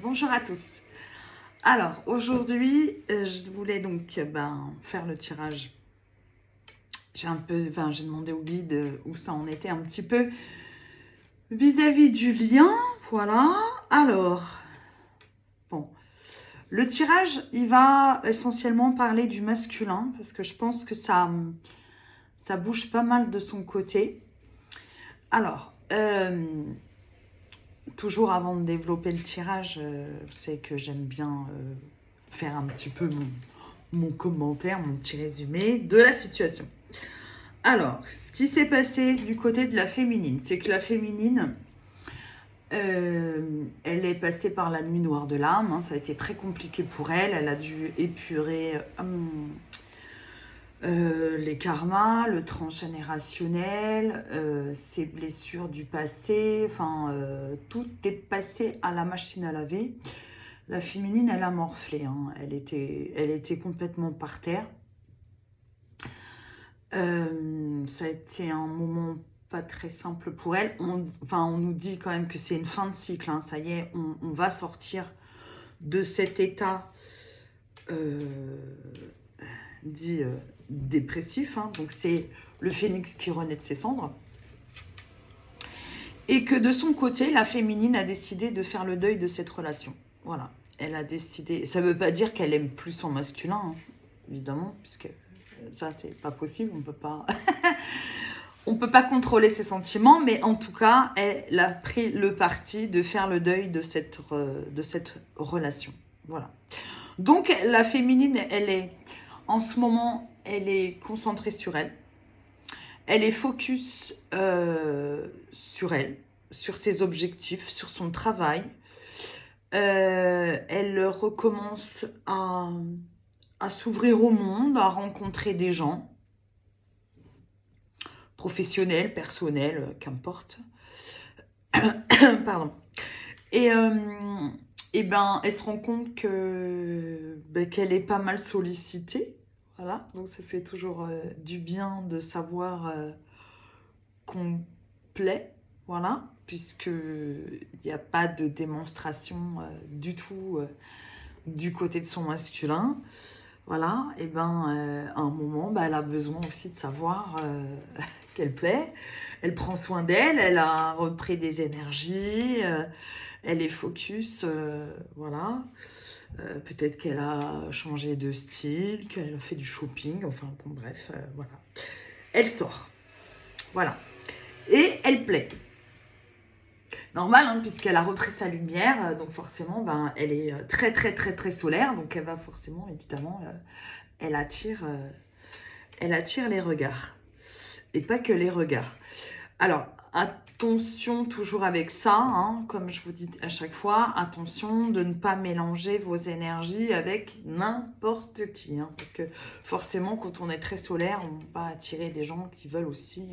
Bonjour à tous. Alors, aujourd'hui, je voulais donc faire le tirage. J'ai demandé au guide où ça en était un petit peu vis-à-vis du lien. Voilà. Alors, bon, le tirage, il va essentiellement parler du masculin parce que je pense que ça bouge pas mal de son côté. Alors, toujours avant de développer le tirage, c'est que j'aime bien faire un petit peu mon commentaire, mon petit résumé de la situation. Alors, ce qui s'est passé du côté de la féminine, c'est que la féminine, elle est passée par la nuit noire de l'âme, hein, ça a été très compliqué pour elle, elle a dû épurer les karmas, le transgénérationnel, ses blessures du passé, tout est passé à la machine à laver. La féminine, elle a morflé, hein, elle était complètement par terre. Ça a été un moment pas très simple pour elle. On nous dit quand même que c'est une fin de cycle, hein, ça y est, on va sortir de cet état dit dépressif, hein, donc c'est le phénix qui renaît de ses cendres. Et que de son côté, la féminine a décidé de faire le deuil de cette relation. Voilà, elle a décidé. Ça ne veut pas dire qu'elle aime plus son masculin, hein, évidemment, puisque ça, c'est pas possible, on peut pas. On peut pas contrôler ses sentiments, mais en tout cas, elle a pris le parti de faire le deuil de cette relation. Voilà. Donc, la féminine, en ce moment, elle est concentrée sur elle. Elle est focus sur elle, sur ses objectifs, sur son travail. Elle recommence à s'ouvrir au monde, à rencontrer des gens, professionnels, personnels, qu'importe. Pardon. Et, elle se rend compte qu'elle est pas mal sollicitée. Voilà, donc ça fait toujours du bien de savoir qu'on plaît, voilà, puisqu'il n'y a pas de démonstration du tout du côté de son masculin. Voilà, à un moment, elle a besoin aussi de savoir qu'elle plaît. Elle prend soin d'elle, elle a repris des énergies, elle est focus, voilà. Peut-être qu'elle a changé de style, qu'elle a fait du shopping, enfin bon bref, voilà. Elle sort, voilà. Et elle plaît. Normal, hein, puisqu'elle a repris sa lumière, donc forcément, elle est très très très très solaire, donc elle va forcément, évidemment, elle attire les regards. Et pas que les regards. Alors, attention toujours avec ça, hein, comme je vous dis à chaque fois, attention de ne pas mélanger vos énergies avec n'importe qui. Hein, parce que forcément, quand on est très solaire, on va attirer des gens qui veulent aussi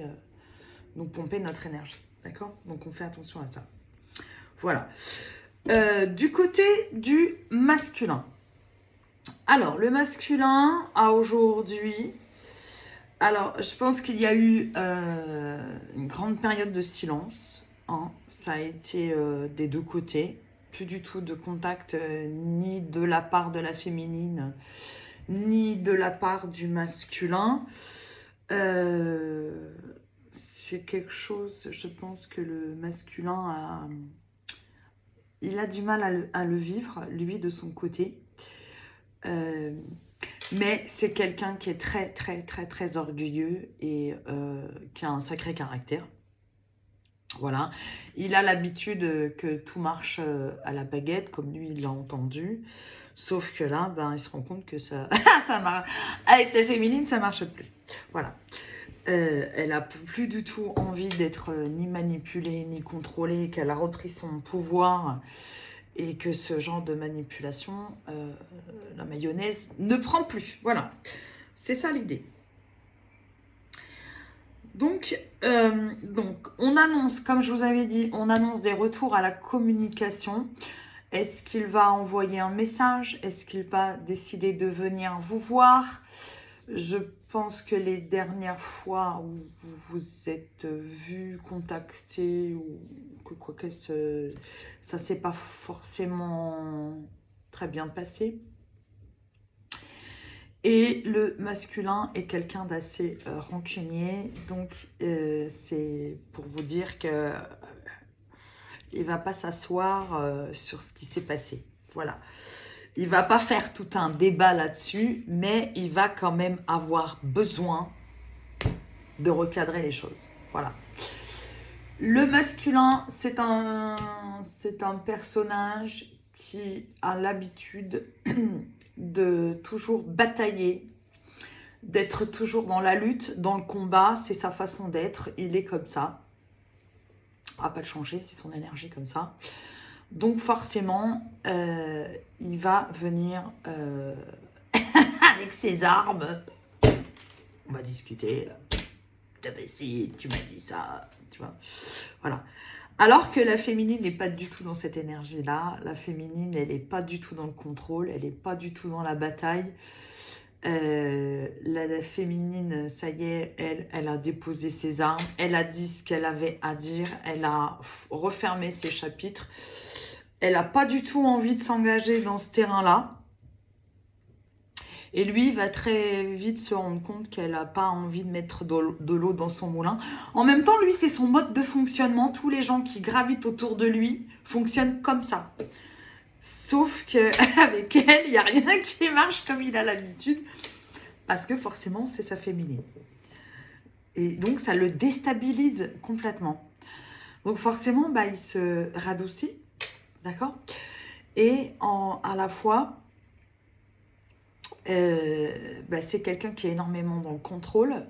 nous pomper notre énergie. D'accord? Donc, on fait attention à ça. Voilà. Du côté du masculin. Alors, le masculin a aujourd'hui... Alors, je pense qu'il y a eu une grande période de silence. Hein. Ça a été des deux côtés. Plus du tout de contact ni de la part de la féminine, ni de la part du masculin. C'est quelque chose, je pense que le masculin il a du mal à le vivre, lui, de son côté. Mais c'est quelqu'un qui est très, très, très, très orgueilleux et qui a un sacré caractère. Voilà. Il a l'habitude que tout marche à la baguette, comme lui, il l'a entendu. Sauf que là, il se rend compte que ça, ça marche. Avec sa féminine, ça marche plus. Voilà. Elle a plus du tout envie d'être ni manipulée, ni contrôlée, qu'elle a repris son pouvoir et que ce genre de manipulation, la mayonnaise, ne prend plus. Voilà, c'est ça l'idée. Donc, on annonce, comme je vous avais dit, on annonce des retours à la communication. Est-ce qu'il va envoyer un message? Est-ce qu'il va décider de venir vous voir? Je pense que les dernières fois où vous vous êtes vu, contacté, ou que quoi que ça s'est pas forcément très bien passé. Et le masculin est quelqu'un d'assez rancunier, donc c'est pour vous dire que il va pas s'asseoir sur ce qui s'est passé. Voilà. Il va pas faire tout un débat là-dessus, mais il va quand même avoir besoin de recadrer les choses. Voilà. Le masculin, c'est un personnage qui a l'habitude de toujours batailler, d'être toujours dans la lutte, dans le combat. C'est sa façon d'être. Il est comme ça. On va pas le changer, c'est son énergie comme ça. Donc forcément, il va venir avec ses armes. On va discuter. Tu as fait ci, tu m'as dit ça, tu vois. Voilà. Alors que la féminine n'est pas du tout dans cette énergie-là. La féminine, elle n'est pas du tout dans le contrôle, elle n'est pas du tout dans la bataille. La féminine, ça y est, elle a déposé ses armes, elle a dit ce qu'elle avait à dire, elle a refermé ses chapitres. Elle n'a pas du tout envie de s'engager dans ce terrain-là. Et lui, il va très vite se rendre compte qu'elle n'a pas envie de mettre de l'eau dans son moulin. En même temps, lui, c'est son mode de fonctionnement. Tous les gens qui gravitent autour de lui fonctionnent comme ça. Sauf qu'avec elle, il n'y a rien qui marche comme il a l'habitude. Parce que forcément, c'est sa féminine. Et donc, ça le déstabilise complètement. Donc forcément, il se radoucit. D'accord ? Et à la fois, c'est quelqu'un qui est énormément dans le contrôle.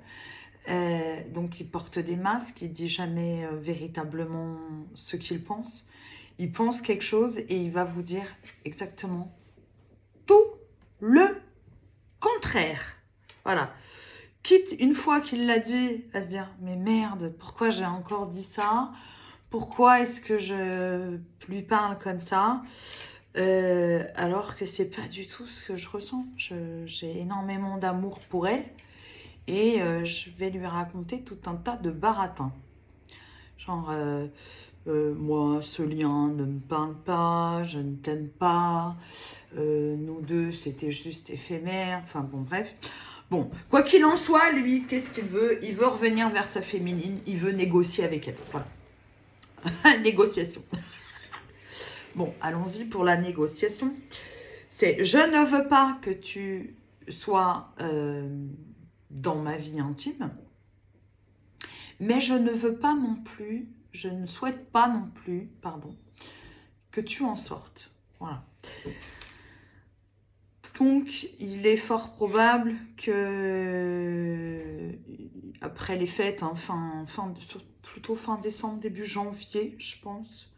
Donc il porte des masques, il dit jamais véritablement ce qu'il pense. Il pense quelque chose et il va vous dire exactement tout le contraire. Voilà. Quitte, une fois qu'il l'a dit, à se dire « Mais merde, pourquoi j'ai encore dit ça ? Pourquoi est-ce que je lui parle comme ça ?» alors que c'est pas du tout ce que je ressens. J'ai énormément d'amour pour elle et je vais lui raconter tout un tas de baratins. Genre, moi, ce lien ne me parle pas, je ne t'aime pas, nous deux, c'était juste éphémère, enfin bon, bref. Bon, quoi qu'il en soit, lui, qu'est-ce qu'il veut ? Il veut revenir vers sa féminine, il veut négocier avec elle. Voilà. Négociation. Bon, allons-y pour la négociation. C'est « Je ne veux pas que tu sois dans ma vie intime, mais je ne veux pas non plus, je ne souhaite pas non plus, pardon, que tu en sortes. » Voilà. Donc, il est fort probable que, après les fêtes, hein, plutôt fin décembre, début janvier, je pense,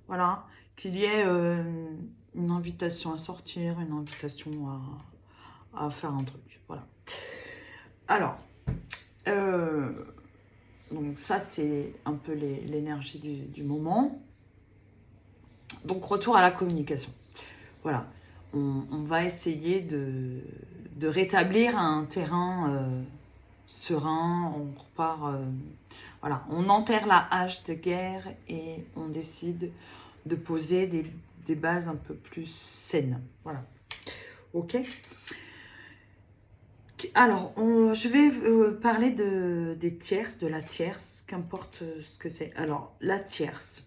voilà, qu'il y ait une invitation à sortir, une invitation à faire un truc, voilà. Alors, donc ça, c'est un peu l'énergie du moment. Donc, retour à la communication. Voilà. On va essayer de rétablir un terrain serein. On repart... voilà. On enterre la hache de guerre et on décide de poser des bases un peu plus saines. Voilà. Ok ? Alors, je vais parler des tierces, de la tierce, qu'importe ce que c'est. Alors, la tierce.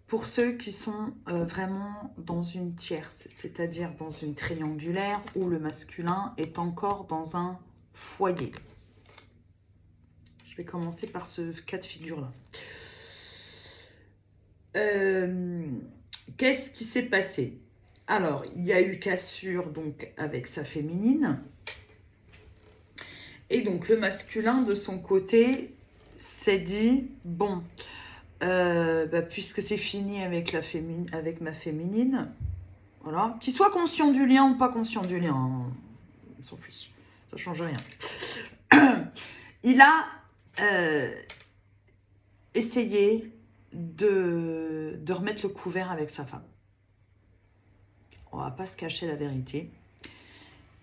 Pour ceux qui sont vraiment dans une tierce, c'est-à-dire dans une triangulaire où le masculin est encore dans un foyer. Je vais commencer par ce cas de figure-là. Qu'est-ce qui s'est passé ? Alors, il y a eu cassure donc avec sa féminine. Et donc, le masculin, de son côté, s'est dit, bon, puisque c'est fini avec ma féminine, voilà, qu'il soit conscient du lien ou pas conscient du lien, hein, on s'en fiche, ça change rien. Il a essayé de remettre le couvert avec sa femme. On va pas se cacher la vérité.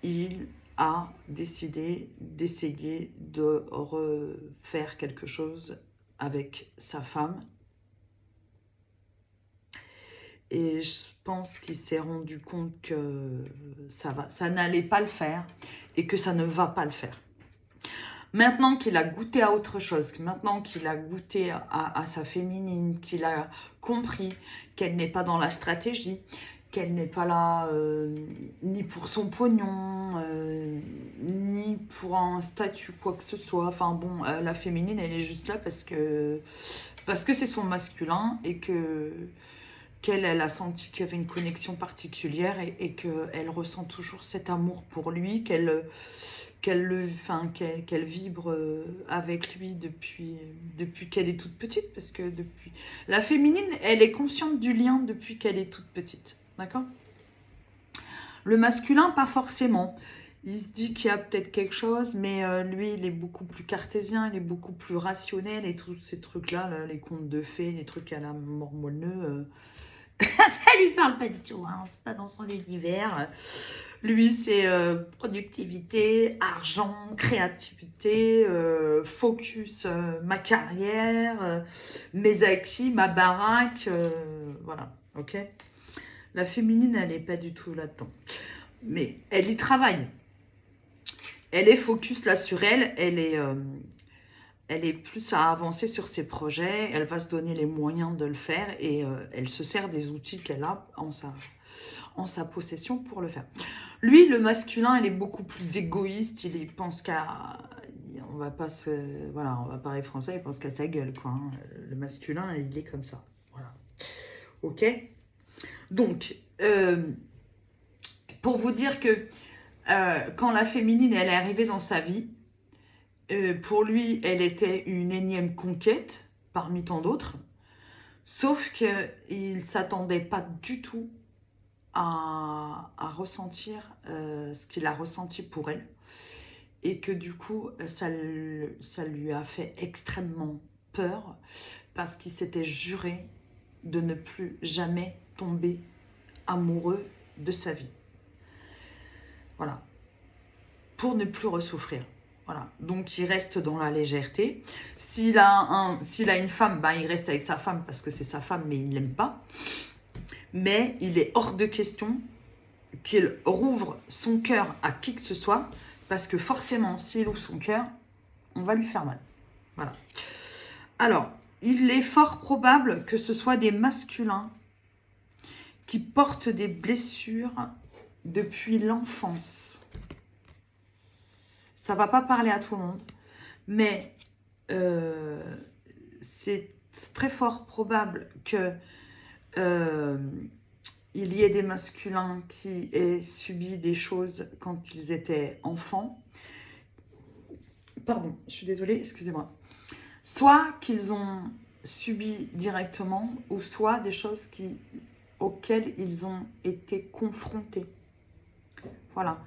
Il a décidé d'essayer de refaire quelque chose avec sa femme. Et je pense qu'il s'est rendu compte que ça n'allait pas le faire et que ça ne va pas le faire. Maintenant qu'il a goûté à autre chose, maintenant qu'il a goûté à sa féminine, qu'il a compris qu'elle n'est pas dans la stratégie, qu'elle n'est pas là ni pour son pognon, ni pour un statut, quoi que ce soit. Enfin bon, la féminine, elle est juste là parce que c'est son masculin et qu'elle a senti qu'il y avait une connexion particulière et qu'elle ressent toujours cet amour pour lui, qu'elle vibre avec lui depuis qu'elle est toute petite, parce que depuis la féminine, elle est consciente du lien depuis qu'elle est toute petite, d'accord? Le masculin, pas forcément. Il se dit qu'il y a peut-être quelque chose, mais lui, il est beaucoup plus cartésien, il est beaucoup plus rationnel, et tous ces trucs-là, là, les contes de fées, les trucs à la mormoneux, ça lui parle pas du tout, hein, c'est pas dans son univers. Lui, c'est productivité, argent, créativité, focus, ma carrière, mes acquis, ma baraque, voilà, ok? La féminine, elle n'est pas du tout là-dedans. Mais elle y travaille. Elle est focus là sur elle, elle est plus à avancer sur ses projets, elle va se donner les moyens de le faire et elle se sert des outils qu'elle a en sa possession pour le faire. Lui, le masculin, il est beaucoup plus égoïste, il pense qu'à... On va pas voilà, on va parler français, il pense qu'à sa gueule, quoi. Hein. Le masculin, il est comme ça. Voilà. Ok? Donc, pour vous dire que quand la féminine, elle est arrivée dans sa vie, pour lui, elle était une énième conquête parmi tant d'autres, sauf qu'il ne s'attendait pas du tout à ressentir ce qu'il a ressenti pour elle, et que du coup, ça lui a fait extrêmement peur, parce qu'il s'était juré de ne plus jamais tomber amoureux de sa vie. Voilà. Pour ne plus ressouffrir. Voilà. Donc, il reste dans la légèreté. S'il a une femme, ben, il reste avec sa femme parce que c'est sa femme, mais il ne l'aime pas. Mais il est hors de question qu'il rouvre son cœur à qui que ce soit, parce que forcément, s'il ouvre son cœur, on va lui faire mal. Voilà. Alors, il est fort probable que ce soit des masculins qui portent des blessures depuis l'enfance. Ça ne va pas parler à tout le monde, mais c'est très fort probable que il y ait des masculins qui aient subi des choses quand ils étaient enfants. Pardon, je suis désolée, excusez-moi. Soit qu'ils ont subi directement, ou soit des choses auxquelles ils ont été confrontés. Voilà.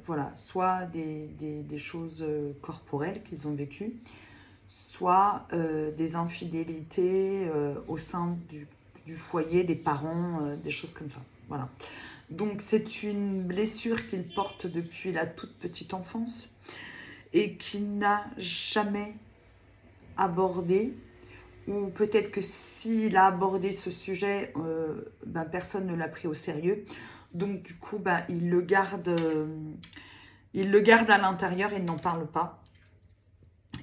Voilà, soit des choses corporelles qu'ils ont vécues, soit des infidélités au sein du foyer, des parents, des choses comme ça. Voilà. Donc c'est une blessure qu'il porte depuis la toute petite enfance et qu'il n'a jamais abordée, ou peut-être que s'il a abordé ce sujet, ben, personne ne l'a pris au sérieux. Donc du coup, ben, il le garde à l'intérieur, il n'en parle pas.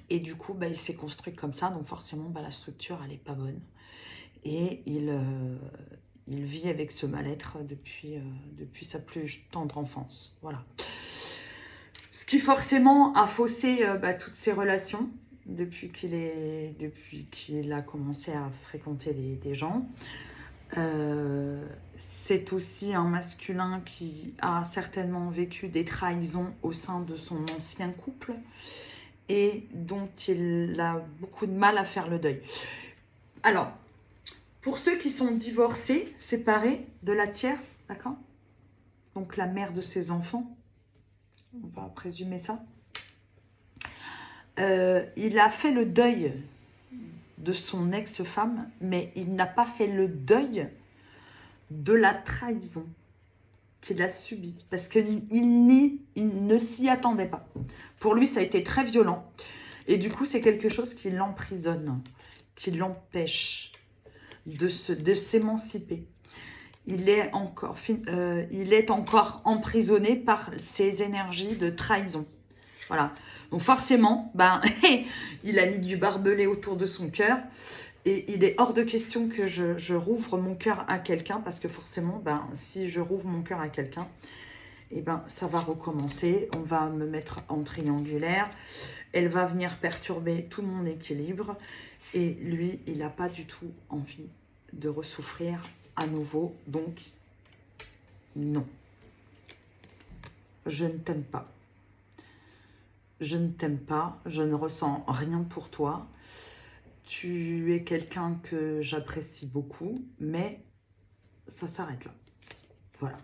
Et du coup, ben, il s'est construit comme ça, donc forcément, ben, la structure, elle n'est pas bonne. Et il vit avec ce mal-être depuis sa plus tendre enfance. Voilà. Ce qui forcément a faussé ben, toutes ses relations depuis qu'il a commencé à fréquenter des gens. C'est aussi un masculin qui a certainement vécu des trahisons au sein de son ancien couple et dont il a beaucoup de mal à faire le deuil. Alors, pour ceux qui sont divorcés, séparés de la tierce, d'accord? Donc la mère de ses enfants, on va présumer ça. Il a fait le deuil de son ex-femme, mais il n'a pas fait le deuil de la trahison. qu'il a subi. Parce qu'il il ne s'y attendait pas. Pour lui, ça a été très violent. Et du coup, c'est quelque chose qui l'emprisonne, qui l'empêche de s'émanciper. Il est encore emprisonné par ces énergies de trahison. Voilà. Donc forcément, ben, il a mis du barbelé autour de son cœur. Et il est hors de question que je rouvre mon cœur à quelqu'un, parce que forcément, ben, si je rouvre mon cœur à quelqu'un, eh ben, ça va recommencer. On va me mettre en triangulaire. Elle va venir perturber tout mon équilibre. Et lui, il n'a pas du tout envie de ressouffrir à nouveau. Donc, non. Je ne t'aime pas. Je ne t'aime pas. Je ne ressens rien pour toi. Tu es quelqu'un que j'apprécie beaucoup, mais ça s'arrête là. Voilà.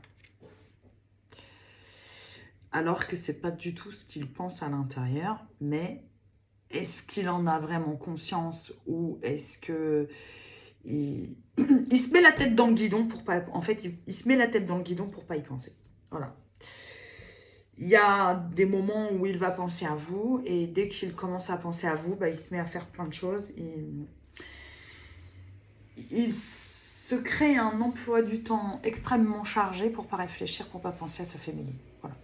Alors que c'est pas du tout ce qu'il pense à l'intérieur, mais est-ce qu'il en a vraiment conscience, ou est-ce que il se met la tête dans le guidon pour pas... En fait, il se met la tête dans le guidon pour pas y penser. Voilà. Il y a des moments où il va penser à vous, et dès qu'il commence à penser à vous, bah, il se met à faire plein de choses. Il se crée un emploi du temps extrêmement chargé pour pas réfléchir, pour pas penser à sa féminine. Voilà.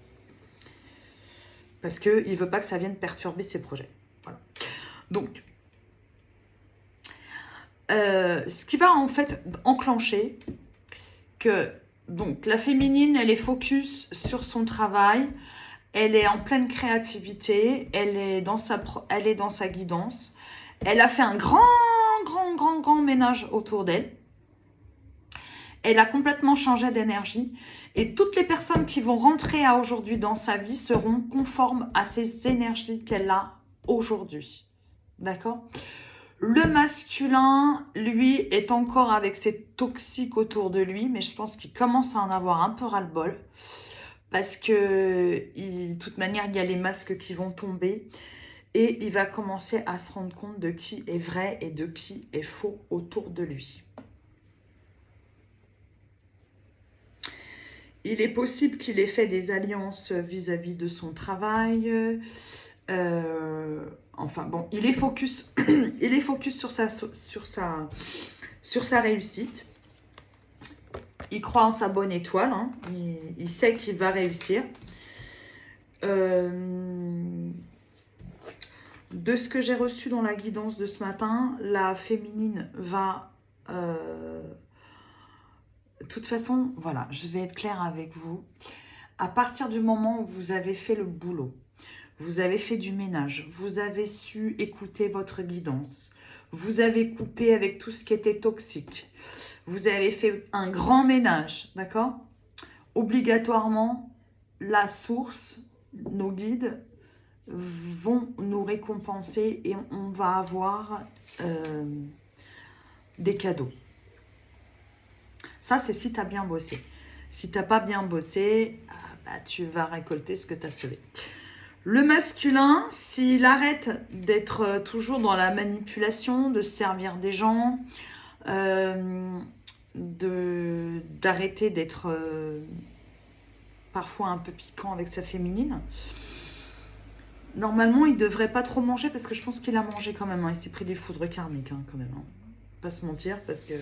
Parce qu'il ne veut pas que ça vienne perturber ses projets. Voilà. Donc, ce qui va en fait enclencher que donc la féminine, elle est focus sur son travail, elle est en pleine créativité, elle est dans sa guidance, elle a fait un grand ménage autour d'elle, elle a complètement changé d'énergie, et toutes les personnes qui vont rentrer à aujourd'hui dans sa vie seront conformes à ces énergies qu'elle a aujourd'hui. D'accord ? Le masculin, lui, est encore avec ses toxiques autour de lui, mais je pense qu'il commence à en avoir un peu ras-le-bol. Parce que, de toute manière, il y a les masques qui vont tomber. Et il va commencer à se rendre compte de qui est vrai et de qui est faux autour de lui. Il est possible qu'il ait fait des alliances vis-à-vis de son travail. Enfin bon, il est focus, il est focus sur sa réussite. Il croit en sa bonne étoile, hein. Il sait qu'il va réussir. De ce que j'ai reçu dans la guidance de ce matin, la féminine va... de toute façon, voilà, je vais être claire avec vous. À partir du moment où vous avez fait le boulot, vous avez fait du ménage, vous avez su écouter votre guidance, vous avez coupé avec tout ce qui était toxique, vous avez fait un grand ménage, d'accord ? Obligatoirement, la source, nos guides vont nous récompenser et on va avoir des cadeaux. Ça, c'est si tu as bien bossé. Si tu n'as pas bien bossé, bah, tu vas récolter ce que tu as semé. Le masculin, s'il arrête d'être toujours dans la manipulation, de servir des gens, d'arrêter d'être parfois un peu piquant avec sa féminine, normalement, il ne devrait pas trop manger, parce que je pense qu'il a mangé quand même. Hein. Il s'est pris des foudres karmiques, hein, quand même. Hein. Pas se mentir, parce que...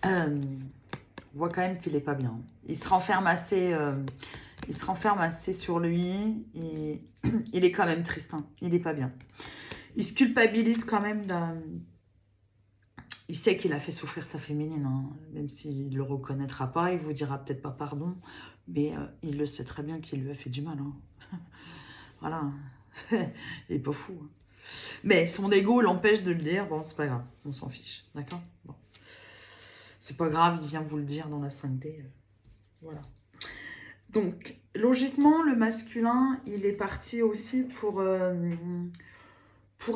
on voit quand même qu'il n'est pas bien. Il se renferme assez sur lui. Et il est quand même triste. Hein. Il n'est pas bien. Il se culpabilise quand même. Il sait qu'il a fait souffrir sa féminine. Hein. Même s'il ne le reconnaîtra pas. Il ne vous dira peut-être pas pardon. Mais il le sait très bien qu'il lui a fait du mal. Hein. Voilà. Il n'est pas fou. Hein. Mais son ego l'empêche de le dire. Bon, c'est pas grave. On s'en fiche. D'accord ? Bon. C'est pas grave, il vient vous le dire dans la 5D. Voilà. Donc, logiquement, le masculin, il est parti aussi pour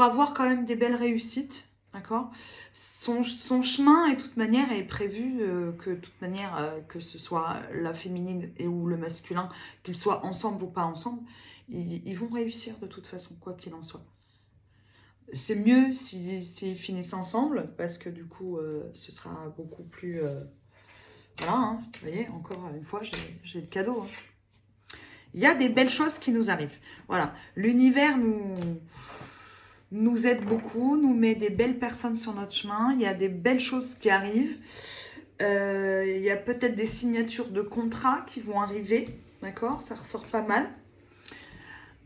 avoir quand même des belles réussites. D'accord ? Son chemin, et de toute manière, est prévu que, de toute manière, que ce soit la féminine et ou le masculin, qu'ils soient ensemble ou pas ensemble, ils vont réussir de toute façon, quoi qu'il en soit. C'est mieux s'ils finissent ensemble, parce que du coup, ce sera beaucoup plus Voilà, hein, vous voyez, encore une fois, j'ai le cadeau. Hein. Il y a des belles choses qui nous arrivent. Voilà, l'univers nous aide beaucoup, nous met des belles personnes sur notre chemin. Il y a des belles choses qui arrivent. Il y a peut-être des signatures de contrats qui vont arriver. D'accord? Ça ressort pas mal.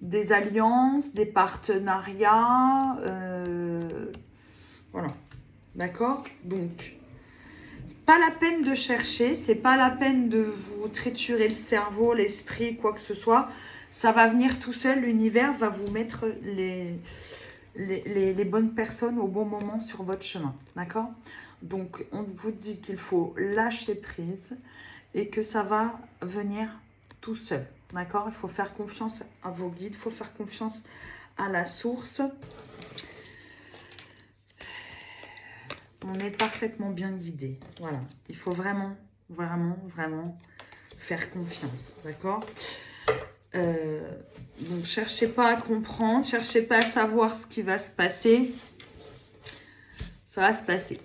Des alliances, des partenariats. Voilà. D'accord? Donc, pas la peine de chercher, c'est pas la peine de vous triturer le cerveau, l'esprit, quoi que ce soit. Ça va venir tout seul, l'univers va vous mettre les bonnes personnes au bon moment sur votre chemin. D'accord? Donc, on vous dit qu'il faut lâcher prise et que ça va venir tout seul. D'accord? Il faut faire confiance à vos guides, il faut faire confiance à la source. On est parfaitement bien guidé. Voilà. Il faut vraiment, vraiment, vraiment faire confiance. D'accord? Donc, cherchez pas à comprendre, cherchez pas à savoir ce qui va se passer. Ça va se passer.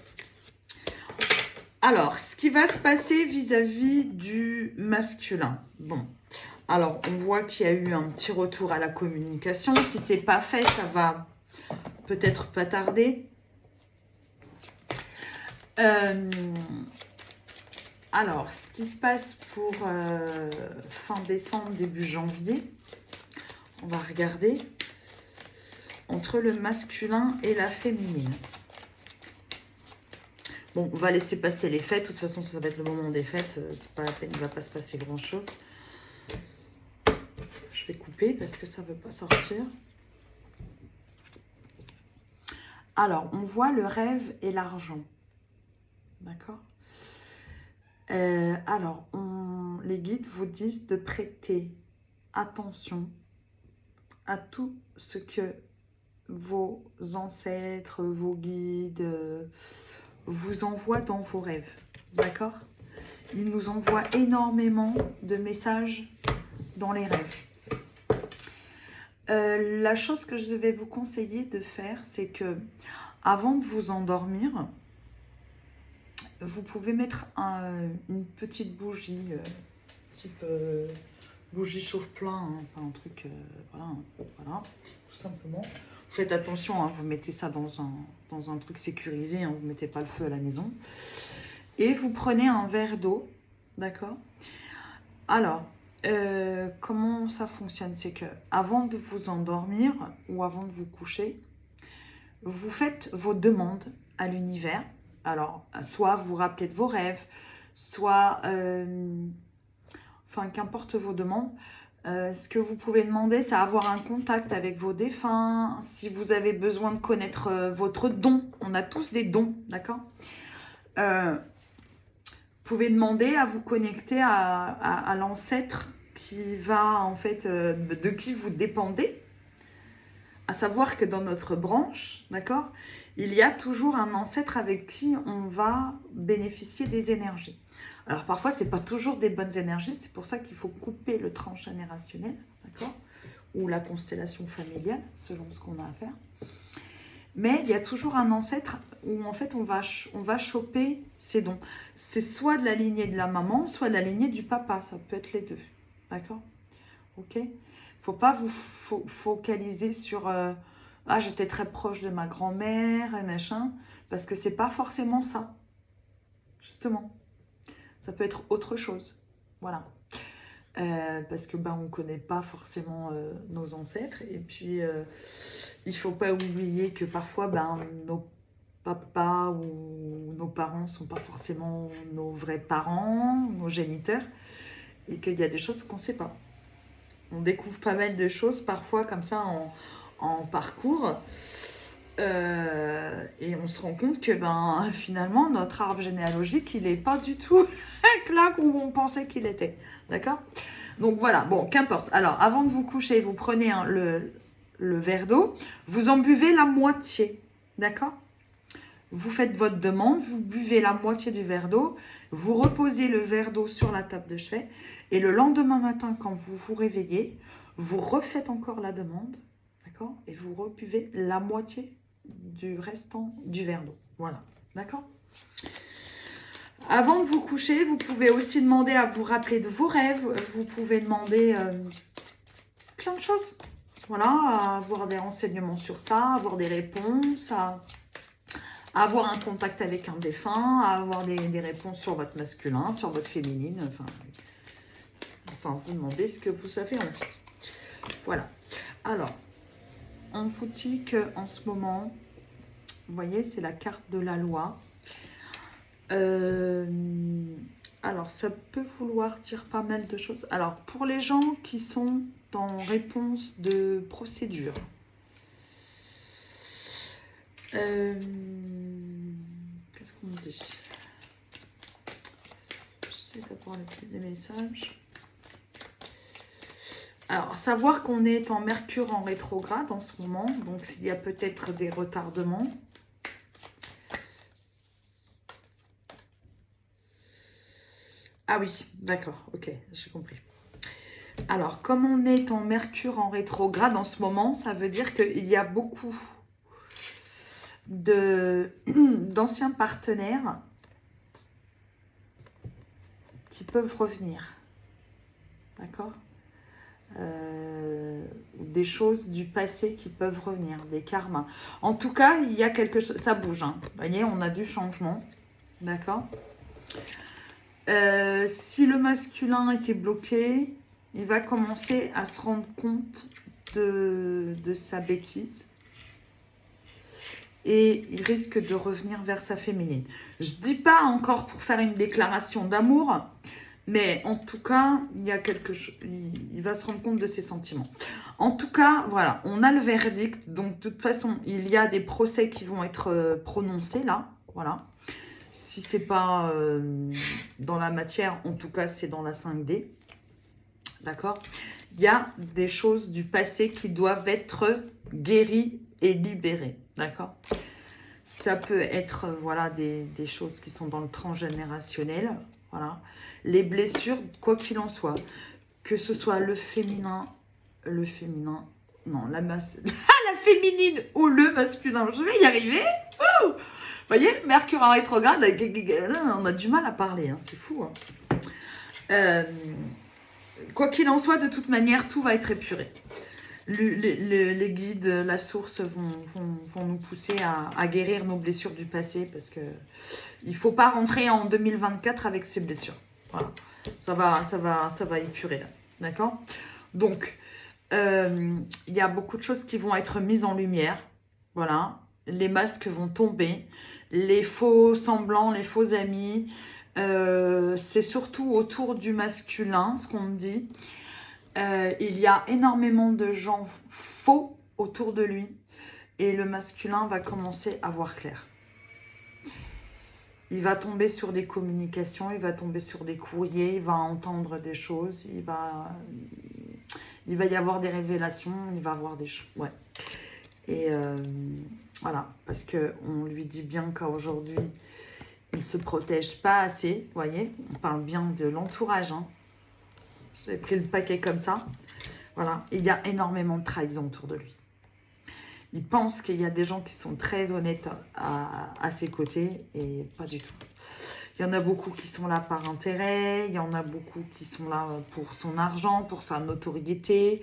Alors, ce qui va se passer vis-à-vis du masculin. Bon, alors, on voit qu'il y a eu un petit retour à la communication. Si ce n'est pas fait, ça va peut-être pas tarder. Alors, ce qui se passe pour fin décembre, début janvier, on va regarder entre le masculin et la féminine. Bon, on va laisser passer les fêtes. De toute façon, ça va être le moment des fêtes. C'est pas la peine, il ne va pas se passer grand-chose. Je vais couper parce que ça ne veut pas sortir. Alors, on voit le rêve et l'argent. D'accord? Alors, les guides vous disent de prêter attention à tout ce que vos ancêtres, vos guides vous envoient dans vos rêves. D'accord? Ils nous envoient énormément de messages dans les rêves. La chose que je vais vous conseiller de faire, c'est que avant de vous endormir, vous pouvez mettre une petite bougie, type bougie chauffe-plein, hein, enfin, un truc, voilà, tout simplement. Vous faites attention, hein, vous mettez ça dans un truc sécurisé, hein, vous ne mettez pas le feu à la maison. Et vous prenez un verre d'eau, d'accord? Alors, comment ça fonctionne? C'est que avant de vous endormir ou avant de vous coucher, vous faites vos demandes à l'univers. Alors, soit vous rappelez de vos rêves, soit, enfin, qu'importe vos demandes. Ce que vous pouvez demander, c'est avoir un contact avec vos défunts. Si vous avez besoin de connaître votre don, on a tous des dons, d'accord? Vous pouvez demander à vous connecter à l'ancêtre qui va, en fait, de qui vous dépendez. À savoir que dans notre branche, d'accord, il y a toujours un ancêtre avec qui on va bénéficier des énergies. Alors parfois, ce n'est pas toujours des bonnes énergies, c'est pour ça qu'il faut couper le transgénérationnel, d'accord, ou la constellation familiale, selon ce qu'on a à faire. Mais il y a toujours un ancêtre où en fait on va choper ses dons. C'est soit de la lignée de la maman, soit de la lignée du papa, ça peut être les deux, d'accord? Ok? Faut pas vous focaliser sur ah, j'étais très proche de ma grand-mère et machin, parce que c'est pas forcément ça, justement. Ça peut être autre chose, voilà. Parce que on connaît pas forcément nos ancêtres, et puis il faut pas oublier que parfois nos papas ou nos parents sont pas forcément nos vrais parents, nos géniteurs, et qu'il y a des choses qu'on sait pas. On découvre pas mal de choses parfois comme ça en parcours. Et on se rend compte que finalement notre arbre généalogique il n'est pas du tout là où on pensait qu'il était, d'accord? Donc voilà, bon, qu'importe. Alors avant de vous coucher, vous prenez le verre d'eau, vous en buvez la moitié, d'accord? Vous faites votre demande, vous buvez la moitié du verre d'eau, vous reposez le verre d'eau sur la table de chevet, et le lendemain matin, quand vous vous réveillez, vous refaites encore la demande, d'accord? Et vous rebuvez la moitié du restant du verre d'eau. Voilà, d'accord? Avant de vous coucher, vous pouvez aussi demander à vous rappeler de vos rêves. Vous pouvez demander plein de choses. Voilà, à avoir des renseignements sur ça, avoir des réponses, à avoir un contact avec un défunt, à avoir des réponses sur votre masculin, sur votre féminine. Enfin, vous demandez ce que vous avez envie. Voilà. Alors, on vous dit qu'en ce moment, vous voyez, c'est la carte de la loi. Alors, ça peut vouloir dire pas mal de choses. Alors, pour les gens qui sont en réponse de procédure, qu'est-ce qu'on dit? J'essaie d'avoir des messages. Alors, savoir qu'on est en Mercure en rétrograde en ce moment, donc s'il y a peut-être des retardements. Ah oui, d'accord, ok, j'ai compris. Alors, comme on est en Mercure en rétrograde en ce moment, ça veut dire qu'il y a beaucoup d'anciens partenaires qui peuvent revenir. D'accord ? Des choses du passé qui peuvent revenir, des karmas. En tout cas, il y a quelque chose, ça bouge. Hein. Vous voyez, on a du changement. D'accord ? Si le masculin était bloqué, il va commencer à se rendre compte de sa bêtise. Et il risque de revenir vers sa féminine. Je ne dis pas encore pour faire une déclaration d'amour, mais en tout cas, il y a quelque chose. Il va se rendre compte de ses sentiments. En tout cas, voilà, on a le verdict. Donc, de toute façon, il y a des procès qui vont être prononcés là. Voilà. Si ce n'est pas dans la matière, en tout cas, c'est dans la 5D. D'accord ? Il y a des choses du passé qui doivent être guéries et libérées. D'accord ? Ça peut être voilà, des choses qui sont dans le transgénérationnel. Voilà. Les blessures, quoi qu'il en soit. Que ce soit le féminin, non, la féminine ou le masculin. Je vais y arriver. Vous voyez, Mercure en rétrograde, on a du mal à parler, hein, c'est fou. Hein. Quoi qu'il en soit, de toute manière, tout va être épuré. Les guides, la source vont nous pousser à guérir nos blessures du passé parce que il ne faut pas rentrer en 2024 avec ces blessures. Voilà. Ça va épurer là. D'accord ? Donc, il y a beaucoup de choses qui vont être mises en lumière. Voilà. Les masques vont tomber. Les faux semblants, les faux amis. C'est surtout autour du masculin, ce qu'on me dit. Il y a énormément de gens faux autour de lui et le masculin va commencer à voir clair. Il va tomber sur des communications, il va tomber sur des courriers, il va entendre des choses, il va y avoir des révélations, il va voir des choses. Ouais. Et voilà, parce qu'on lui dit bien qu'aujourd'hui, il ne se protège pas assez, vous voyez, on parle bien de l'entourage, hein. J'ai pris le paquet comme ça. Voilà. Il y a énormément de trahison autour de lui. Il pense qu'il y a des gens qui sont très honnêtes à ses côtés et pas du tout. Il y en a beaucoup qui sont là par intérêt. Il y en a beaucoup qui sont là pour son argent, pour sa notoriété,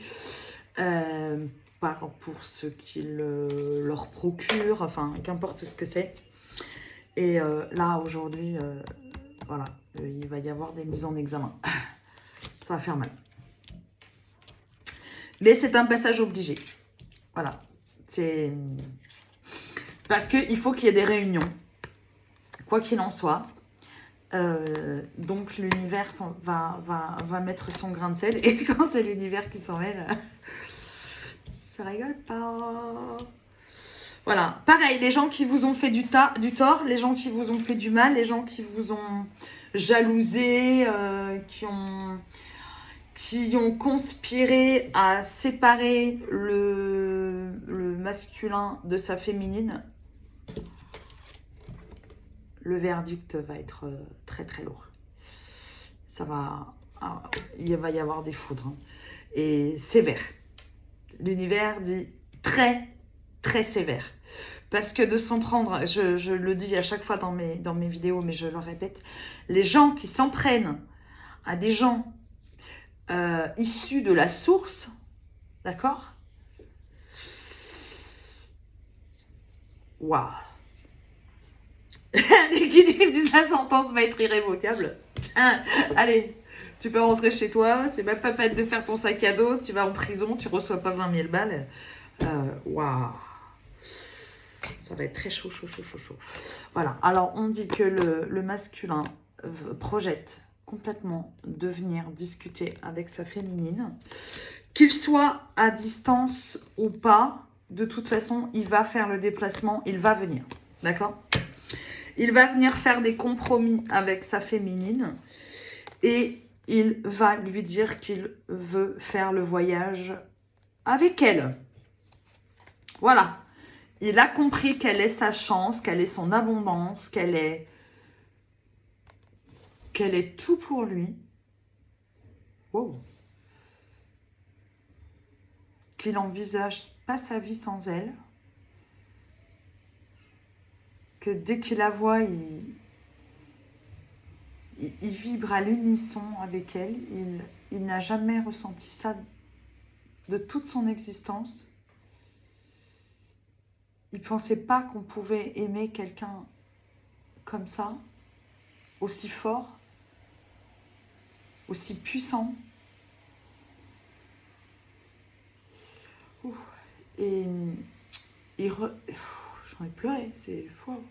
pour ce qu'il leur procure. Enfin, qu'importe ce que c'est. Et là, aujourd'hui, voilà, il va y avoir des mises en examen. Ça va faire mal. Mais c'est un passage obligé. Voilà. C'est parce qu'il faut qu'il y ait des réunions. Quoi qu'il en soit. Donc l'univers va mettre son grain de sel. Et quand c'est l'univers qui s'en mêle, ça rigole pas. Voilà. Pareil, les gens qui vous ont fait du tort, les gens qui vous ont fait du mal, les gens qui vous ont jalousé, qui ont conspiré à séparer le masculin de sa féminine, le verdict va être très très lourd. Il va y avoir des foudres. Hein. Et sévère. L'univers dit très très sévère. Parce que de s'en prendre, je le dis à chaque fois dans mes vidéos, mais je le répète, les gens qui s'en prennent à des gens issus de la source, d'accord? Waouh! Les guides ils me disent la sentence va être irrévocable. Tiens, allez, tu peux rentrer chez toi, c'est même pas peine de faire ton sac à dos, tu vas en prison, tu reçois pas 20 000 balles. Waouh! Ça va être très chaud, chaud, chaud, chaud, chaud. Voilà, alors on dit que le masculin projette complètement de venir discuter avec sa féminine. Qu'il soit à distance ou pas, de toute façon, il va faire le déplacement, il va venir. D'accord? Il va venir faire des compromis avec sa féminine et il va lui dire qu'il veut faire le voyage avec elle. Voilà. Il a compris quelle est sa chance, quelle est son abondance, quelle est tout pour lui. Wow. Qu'il n'envisage pas sa vie sans elle. Que dès qu'il la voit, il vibre à l'unisson avec elle. Il n'a jamais ressenti ça de toute son existence. Il ne pensait pas qu'on pouvait aimer quelqu'un comme ça, aussi fort, aussi puissant. Et j'en ai pleuré, c'est fou.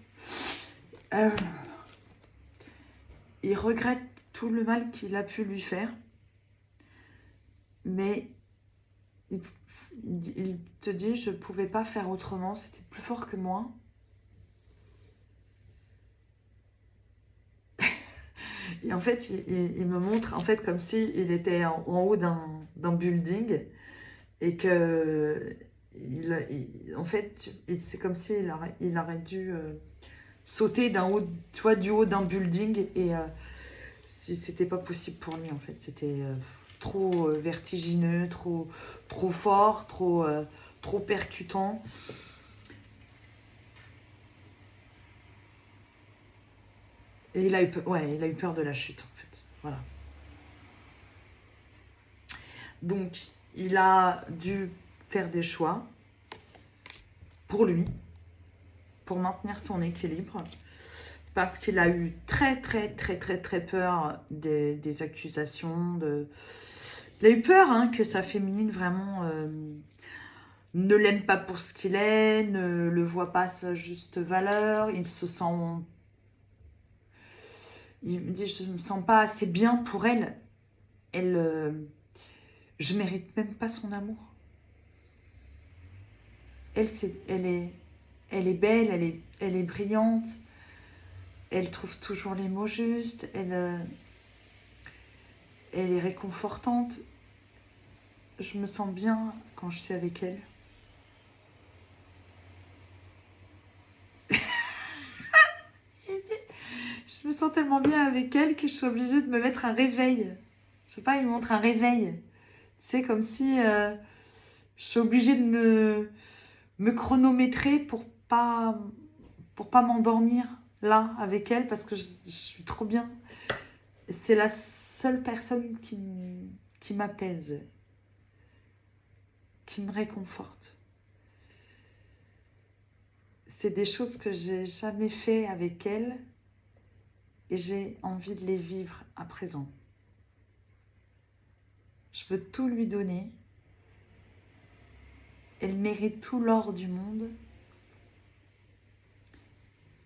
Il regrette tout le mal qu'il a pu lui faire, mais il te dit, je ne pouvais pas faire autrement, c'était plus fort que moi. Et en fait, il me montre en fait comme s'il était en haut d'un building et que en fait, c'est comme s'il aurait dû sauter tu vois, du haut d'un building et si c'était pas possible pour lui en fait, c'était trop vertigineux, trop fort, trop percutant. Et il a eu peur de la chute en fait. Voilà. Donc, il a dû faire des choix pour lui, pour maintenir son équilibre, parce qu'il a eu très, très, très, très, très peur des accusations. Il a eu peur que sa féminine vraiment ne l'aime pas pour ce qu'il est, ne le voit pas à sa juste valeur. Il se sent... Il me dit, je ne me sens pas assez bien pour elle. Je mérite même pas son amour. Elle est belle, elle est brillante, elle trouve toujours les mots justes, elle est réconfortante. Je me sens bien quand je suis avec elle. Je me sens tellement bien avec elle que je suis obligée de me mettre un réveil. Je sais pas, il me montre un réveil. Tu sais, comme si je suis obligée de me chronométrer pour pas m'endormir là avec elle parce que je suis trop bien. C'est la seule personne qui m'apaise, qui me réconforte. C'est des choses que j'ai jamais fait avec elle et j'ai envie de les vivre à présent. Je veux tout lui donner. Elle mérite tout l'or du monde.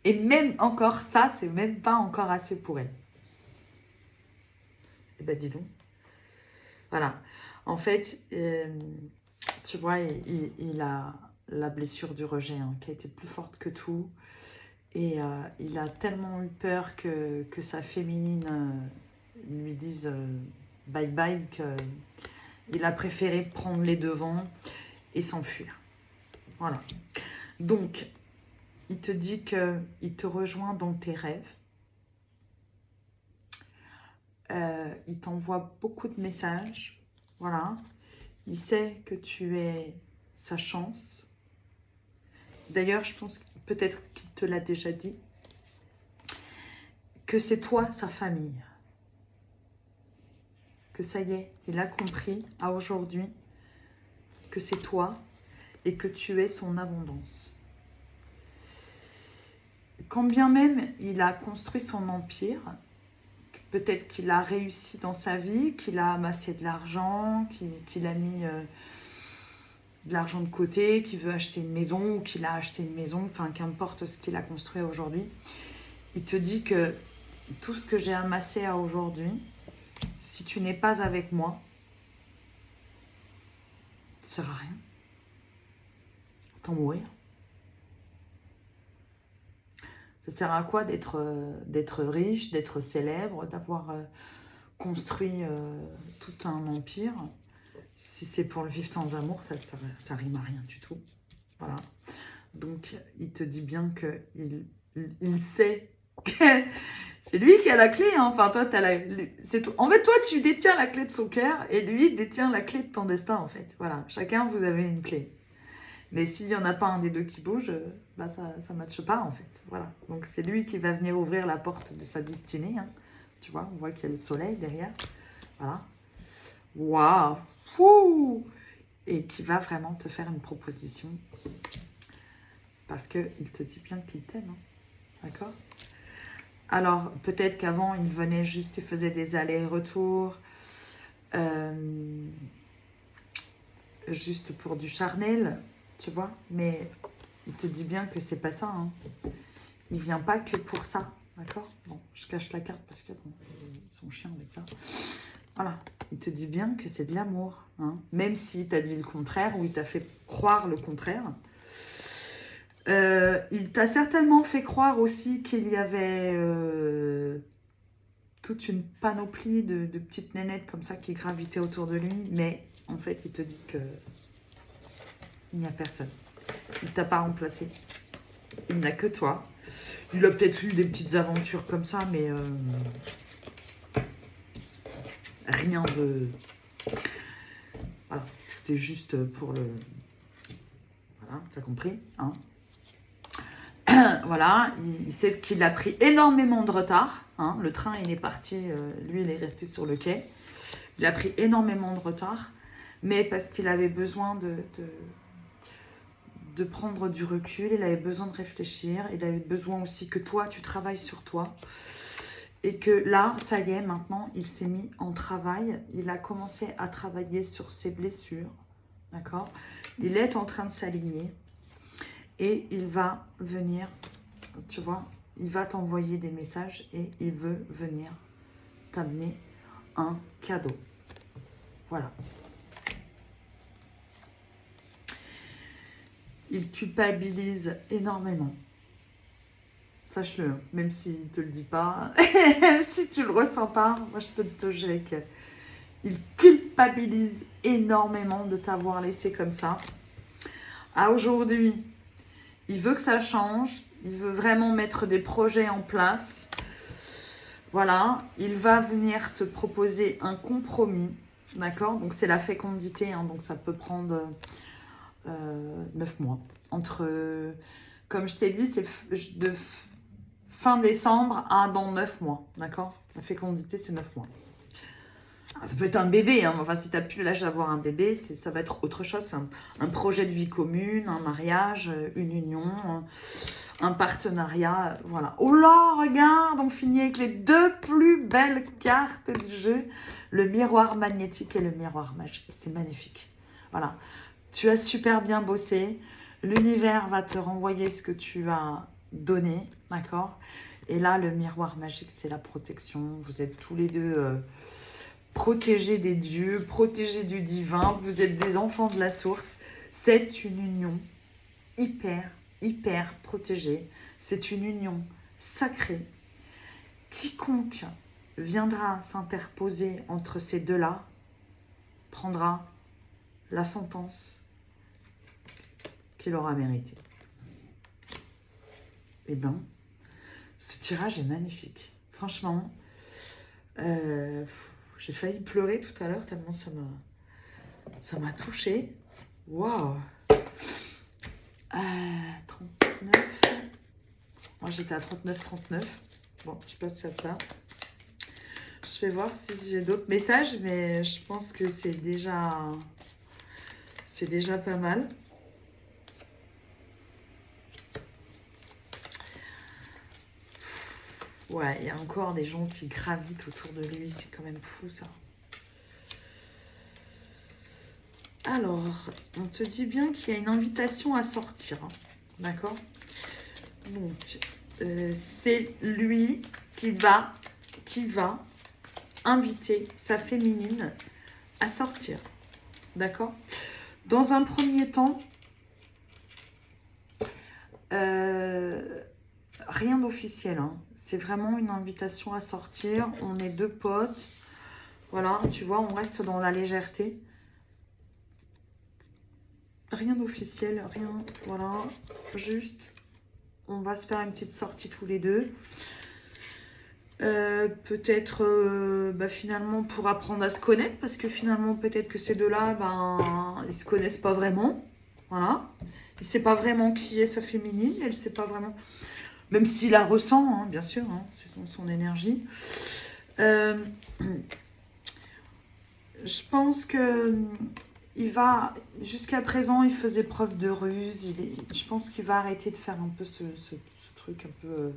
Et même encore ça, c'est même pas encore assez pour elle. Eh ben dis donc. Voilà. En fait, tu vois, il a la blessure du rejet qui a été plus forte que tout. Et il a tellement eu peur que sa féminine lui dise bye bye qu'il a préféré prendre les devants et s'enfuir. Voilà. Donc, il te dit qu'il te rejoint dans tes rêves. Il t'envoie beaucoup de messages. Voilà. Il sait que tu es sa chance. D'ailleurs, je pense peut-être qu'il te l'a déjà dit, que c'est toi, sa famille. Que ça y est, il a compris à aujourd'hui que c'est toi et que tu es son abondance. Quand bien même il a construit son empire, peut-être qu'il a réussi dans sa vie, qu'il a amassé de l'argent, qu'il a mis de l'argent de côté, qu'il veut acheter une maison ou qu'il a acheté une maison, enfin qu'importe ce qu'il a construit aujourd'hui, il te dit que tout ce que j'ai amassé à aujourd'hui, si tu n'es pas avec moi, ça ne sert à rien. Autant mourir. Ça sert à quoi d'être riche, d'être célèbre, d'avoir construit tout un empire? Si c'est pour le vivre sans amour, ça rime à rien du tout. Voilà. Donc, il te dit bien qu'il sait que c'est lui qui a la clé. Hein. Enfin, toi, en fait, toi, tu détiens la clé de son cœur et lui détient la clé de ton destin, en fait. Voilà. Chacun, vous avez une clé. Mais s'il n'y en a pas un des deux qui bouge, bah ça ne matche pas, en fait. Voilà. Donc, c'est lui qui va venir ouvrir la porte de sa destinée. Hein. Tu vois, on voit qu'il y a le soleil derrière. Voilà. Waouh! Fou! Et qui va vraiment te faire une proposition. Parce qu'il te dit bien qu'il t'aime. Hein. D'accord? Alors, peut-être qu'avant, il venait juste, il faisait des allers-retours. Juste pour du charnel, tu vois. Mais il te dit bien que c'est pas ça. Hein. Il vient pas que pour ça. D'accord? Bon, je cache la carte parce que bon, ils sont chiants avec ça. Voilà. Il te dit bien que c'est de l'amour. Hein. Même s'il t'a dit le contraire ou il t'a fait croire le contraire. Il t'a certainement fait croire aussi qu'il y avait toute une panoplie de petites nénettes comme ça qui gravitaient autour de lui. Mais en fait, il te dit que il n'y a personne. Il ne t'a pas remplacé. Il n'a que toi. Il a peut-être eu des petites aventures comme ça, mais rien de... Voilà, c'était juste pour le... Voilà, t'as compris, hein? Voilà, il sait qu'il a pris énormément de retard. Hein. Le train, il est parti, lui, il est resté sur le quai. Il a pris énormément de retard, mais parce qu'il avait besoin de prendre du recul, il avait besoin de réfléchir, il avait besoin aussi que toi, tu travailles sur toi. Et que là, ça y est, maintenant, il s'est mis en travail. Il a commencé à travailler sur ses blessures, d'accord? Il est en train de s'aligner. Et il va venir, tu vois, il va t'envoyer des messages et il veut venir t'amener un cadeau. Voilà. Il culpabilise énormément. Sache-le, même s'il ne te le dit pas, même si tu ne le ressens pas, moi je peux te jurer qu'il culpabilise énormément de t'avoir laissé comme ça. À aujourd'hui, il veut que ça change, il veut vraiment mettre des projets en place. Voilà, il va venir te proposer un compromis, d'accord? Donc c'est la fécondité, hein, donc ça peut prendre 9 mois. Comme je t'ai dit, c'est de fin décembre à dans 9 mois, d'accord? La fécondité, c'est 9 mois. Ça peut être un bébé, hein. Enfin, si tu n'as plus l'âge d'avoir un bébé, ça va être autre chose. C'est un projet de vie commune, un mariage, une union, un partenariat. Voilà. Oh là, regarde, on finit avec les deux plus belles cartes du jeu. Le miroir magnétique et le miroir magique. C'est magnifique. Voilà. Tu as super bien bossé. L'univers va te renvoyer ce que tu as donné, d'accord? Et là, le miroir magique, c'est la protection. Vous êtes tous les deux... protégés des dieux, protégés du divin, vous êtes des enfants de la source. C'est une union hyper protégée. C'est une union sacrée. Quiconque viendra s'interposer entre ces deux-là prendra la sentence qu'il aura méritée. Eh bien, ce tirage est magnifique. Franchement, j'ai failli pleurer tout à l'heure tellement ça m'a touchée. Waouh! 39. Moi, j'étais à 39. Bon, je sais pas si ça te va. Je vais voir si j'ai d'autres messages, mais je pense que c'est déjà pas mal. Ouais, il y a encore des gens qui gravitent autour de lui, c'est quand même fou ça. Alors, on te dit bien qu'il y a une invitation à sortir, hein. D'accord? Donc, c'est lui qui va inviter sa féminine à sortir. D'accord? Dans un premier temps, rien d'officiel, hein. C'est vraiment une invitation à sortir. On est deux potes. Voilà, tu vois, on reste dans la légèreté. Rien d'officiel, rien. Voilà, juste, on va se faire une petite sortie tous les deux. Peut-être finalement pour apprendre à se connaître, parce que finalement peut-être que ces deux-là, ils se connaissent pas vraiment. Voilà. Il sait pas vraiment qui est sa féminine, elle sait pas vraiment. Même s'il la ressent, hein, bien sûr, hein, c'est son énergie. Je pense que jusqu'à présent, il faisait preuve de ruse. Je pense qu'il va arrêter de faire un peu ce truc un peu.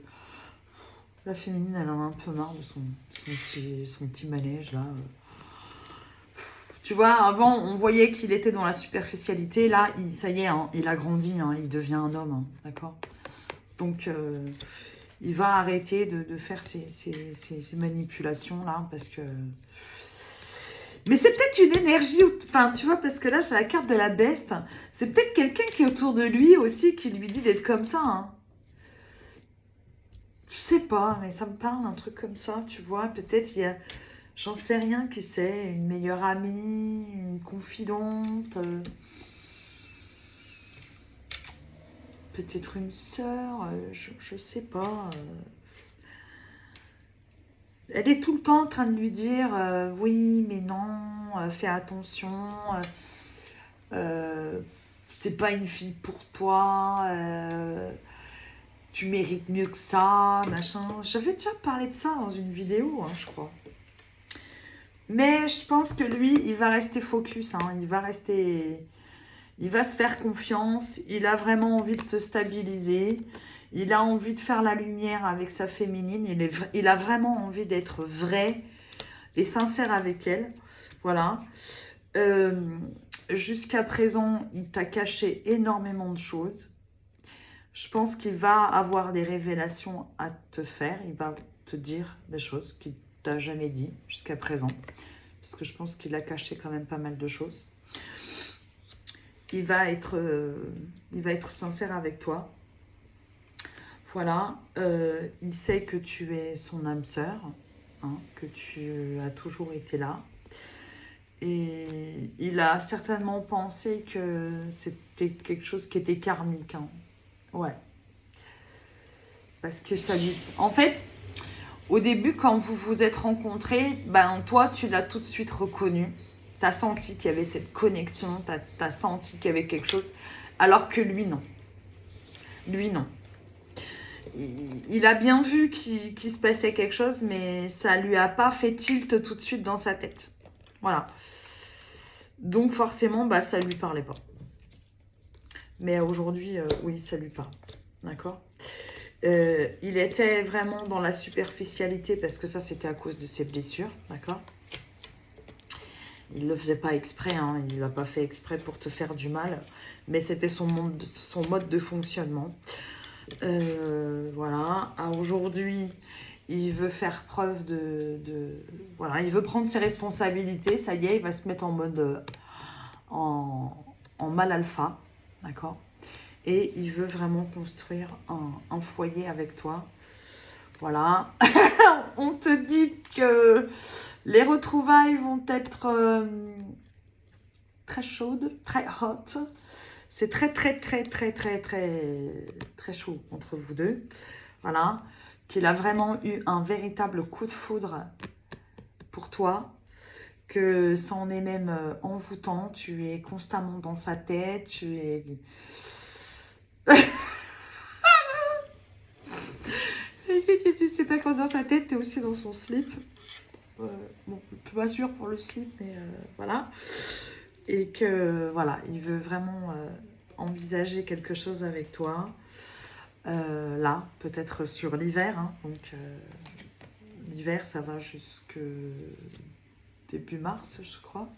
La féminine, elle en a un peu marre de son petit manège là. Tu vois, avant, on voyait qu'il était dans la superficialité. Là, ça y est, hein, il a grandi, hein, il devient un homme, hein, d'accord? Donc, il va arrêter de faire ces manipulations-là, parce que... Mais c'est peut-être une énergie, enfin, tu vois, parce que là, j'ai la carte de la bête. C'est peut-être quelqu'un qui est autour de lui aussi, qui lui dit d'être comme ça, hein. Je sais pas, mais ça me parle, un truc comme ça, tu vois. Peut-être il y a... J'en sais rien qui c'est, une meilleure amie, une confidente, peut-être une sœur, je sais pas. Elle est tout le temps en train de lui dire oui, mais non, fais attention, c'est pas une fille pour toi, tu mérites mieux que ça, machin. J'avais déjà parlé de ça dans une vidéo, hein, je crois. Mais je pense que lui, il va rester focus, hein, il va se faire confiance, il a vraiment envie de se stabiliser, il a envie de faire la lumière avec sa féminine, il a vraiment envie d'être vrai et sincère avec elle. Voilà. Jusqu'à présent, il t'a caché énormément de choses. Je pense qu'il va avoir des révélations à te faire, il va te dire des choses qu'il t'a jamais dit jusqu'à présent. Parce que je pense qu'il a caché quand même pas mal de choses. Il va être sincère avec toi. Voilà. Il sait que tu es son âme sœur, hein, que tu as toujours été là. Et il a certainement pensé que c'était quelque chose qui était karmique, hein. Ouais. Parce que ça lui... En fait, au début, quand vous vous êtes rencontrés, toi, tu l'as tout de suite reconnu. Tu as senti qu'il y avait cette connexion, tu as senti qu'il y avait quelque chose, alors que lui, non. Lui, non. Il a bien vu qu'il se passait quelque chose, mais ça lui a pas fait tilt tout de suite dans sa tête. Voilà. Donc forcément, ça lui parlait pas. Mais aujourd'hui, oui, ça lui parle. D'accord? Il était vraiment dans la superficialité, parce que ça, c'était à cause de ses blessures. D'accord? Il ne le faisait pas exprès, hein, il ne l'a pas fait exprès pour te faire du mal, mais c'était son mode de fonctionnement. Voilà, aujourd'hui, il veut faire preuve voilà, il veut prendre ses responsabilités, ça y est, il va se mettre en mode en mâle alpha, d'accord? Et il veut vraiment construire un foyer avec toi. Voilà. On te dit que les retrouvailles vont être très chaudes, très hot. C'est très chaud entre vous deux. Voilà. Qu'il a vraiment eu un véritable coup de foudre pour toi. Que ça en est même envoûtant. Tu es constamment dans sa tête. Et tu sais pas quand dans sa tête, t'es aussi dans son slip. Bon, pas sûr pour le slip, mais voilà. Et que voilà, il veut vraiment envisager quelque chose avec toi. Là, peut-être sur l'hiver. Hein. Donc, l'hiver, ça va jusque début mars, je crois.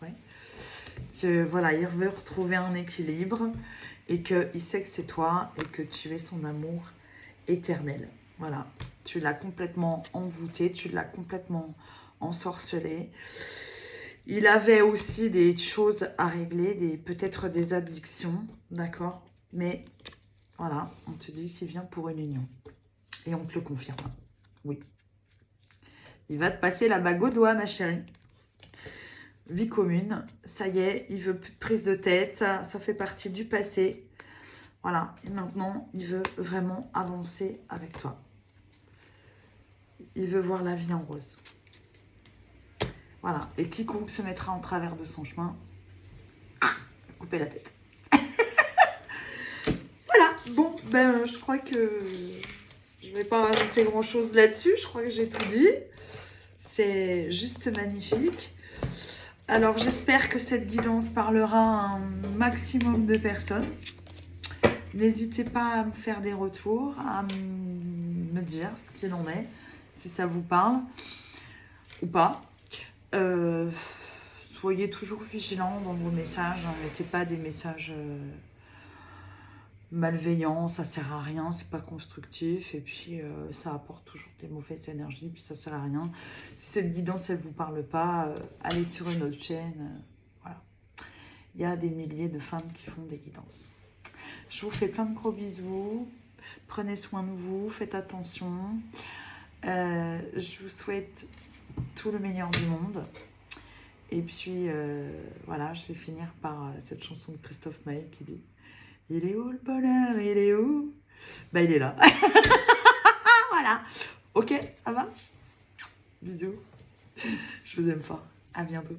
Ouais. Que voilà, il veut retrouver un équilibre et qu'il sait que c'est toi et que tu es son amour éternel. Voilà, tu l'as complètement envoûté, tu l'as complètement ensorcelé. Il avait aussi des choses à régler, peut-être des addictions, d'accord? Mais voilà, on te dit qu'il vient pour une union. Et on te le confirme. Oui. Il va te passer la bague au doigt, ma chérie. Vie commune, ça y est, il veut plus de prise de tête, ça fait partie du passé. Voilà, et maintenant, il veut vraiment avancer avec toi. Il veut voir la vie en rose. Voilà, et quiconque se mettra en travers de son chemin, couper la tête. Voilà, bon, ben je crois que je vais pas rajouter grand chose là-dessus, je crois que j'ai tout dit. C'est juste magnifique. Alors j'espère que cette guidance parlera à un maximum de personnes. N'hésitez pas à me faire des retours, à me dire ce qu'il en est, si ça vous parle ou pas. Soyez toujours vigilants dans vos messages, ne mettez pas des messages malveillants, ça sert à rien, c'est pas constructif et puis ça apporte toujours des mauvaises énergies, puis ça sert à rien. Si cette guidance elle vous parle pas, allez sur une autre chaîne. Voilà. Il y a des milliers de femmes qui font des guidances. Je vous fais plein de gros bisous. Prenez soin de vous, faites attention. Je vous souhaite tout le meilleur du monde. Et puis, voilà, je vais finir par cette chanson de Christophe Maé qui dit « Il est où le bonheur? Il est où ?» Bah, il est là. Voilà. Ok, ça marche? Bisous. Je vous aime fort. À bientôt.